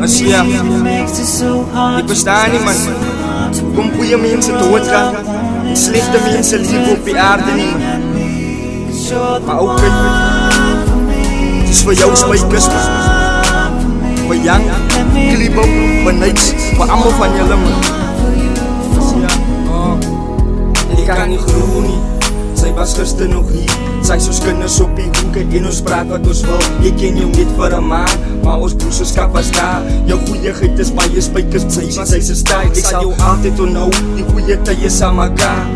Masya Di bestaan nie man Kom goeie mense doodgaan Slechte mense lief op die aarde nie Maar ook het is vir jou spijkers Vir Yang, Klibo, vir Niks Vir allemaal van julle man Ek kan nie glo nie Sy was gister nog hier Sy soos kinders op die hoek En ons praat wat ons wil Ek ken jou net vir 'n maand Maar ons broederskap was daar Jou goeieheid is baie spijkers Baby, sy se style Ek sal jou altyd onthou Die goeie tye saam mekaar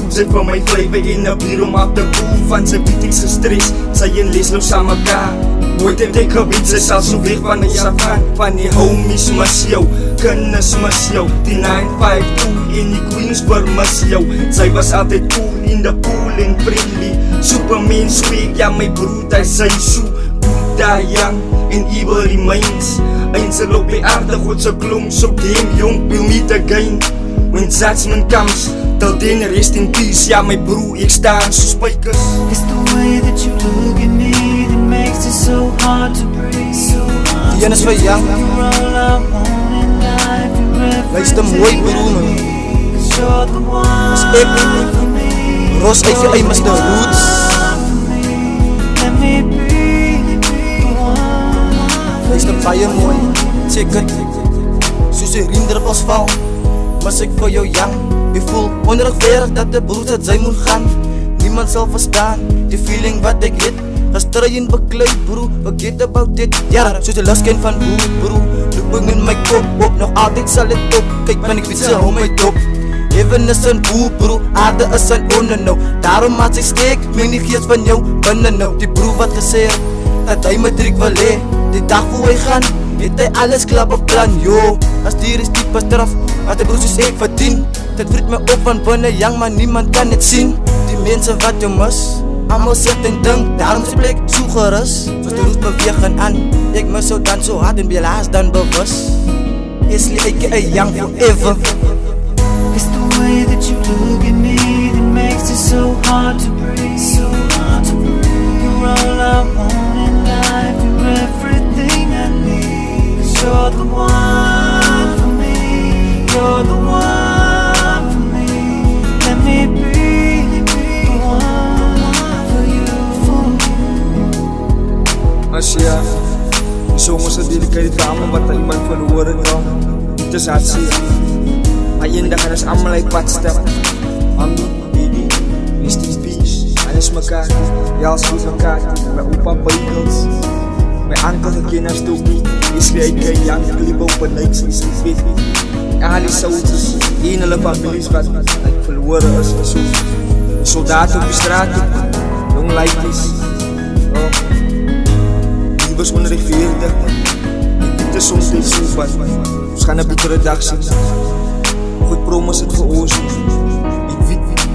Sy vir my vrywe en 'n bier om af te koel Van sy bietiese stress Sy en Leslo saam mekaar Nooit het ek geweet Sy sal so weg van ons afgaan Van die homies mis jou Kinders mis jou Die 952 en die Queensburg mis jou Sy was altyd cool in the pool en friendly Superman sweet Ja my broer hy sy so Good die young and evil remains Eindsel op die aarde God se klom So damn young we'll meet again When judgment comes Till then rest in peace Ja my broer ek staan so spijkers It's the way that you look at me That makes it so hard to breathe Die ene is vir Yang You're all I want in life You're Luister mooi broer man Cause you're the one for me Ros AVI Mr. Roots Let me be the one Luister baie mooi Check it Soos die riendruppels val Mis ek vir jou Yang Jy voel onrechtverig dat die broers het sy moet gaan Niemand sal verstaan Die feeling wat ek het Gestry en bekleid broer Forget about it Ja, soos die lasken van broer Loop ek in my kop op Nog altyd sal het op Kyk man ek weet sy hou my dop Heaven is een broer Aarde is een onder nou Daarom maak sy steek Meen die geest van jou binnen nou Die broer wat gesê Dat hy matriek wil hee Die dag voor hy gaan Het hy alles klaar beplan Yo, as die is diep bestraf As die broer soos ek verdien Dit vriet my op van binnen Yang maar niemand kan het sien Die mense wat jou mis Allemaal sit en dink Daarom is die plek so gerus Soos die roes beweeg en aan Ek mis jou dan so hard en belaas dan bewus Esli aka Yang forever It's the way that you look at me That makes it so hard to breathe You're all I want in life You're everything I need Cause you're the one for me You're the one for me Let me be the one for you Masya Die song is gededikeerd vir allemaal wat iemand verloor het al Dit is hartseer Maar eendag gaan ons allemaal uit pad stap Mami, baby, rest in peace Alles mekaar, jals goed mekaar My opa Beugels My ankel geken as Toki Esli aka Yang, Klibo, Niks en sy weet Ali Souters Een hulle families wat verloor is So soldaat op die straat Jong laities Die was onrechtveerdig Dit is soms niet so wat Ons gaan een betere dag sien Goed promos het vir ons Ek weet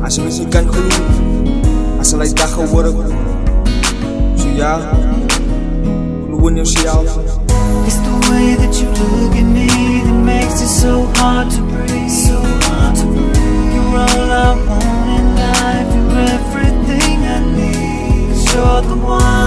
As jy mens nie kan geloof As hulle die dag gehoor So ja Geloof in jouself It's the way that you look at me That makes it so hard to breathe You're all I want in life You're everything I need Cause you're the one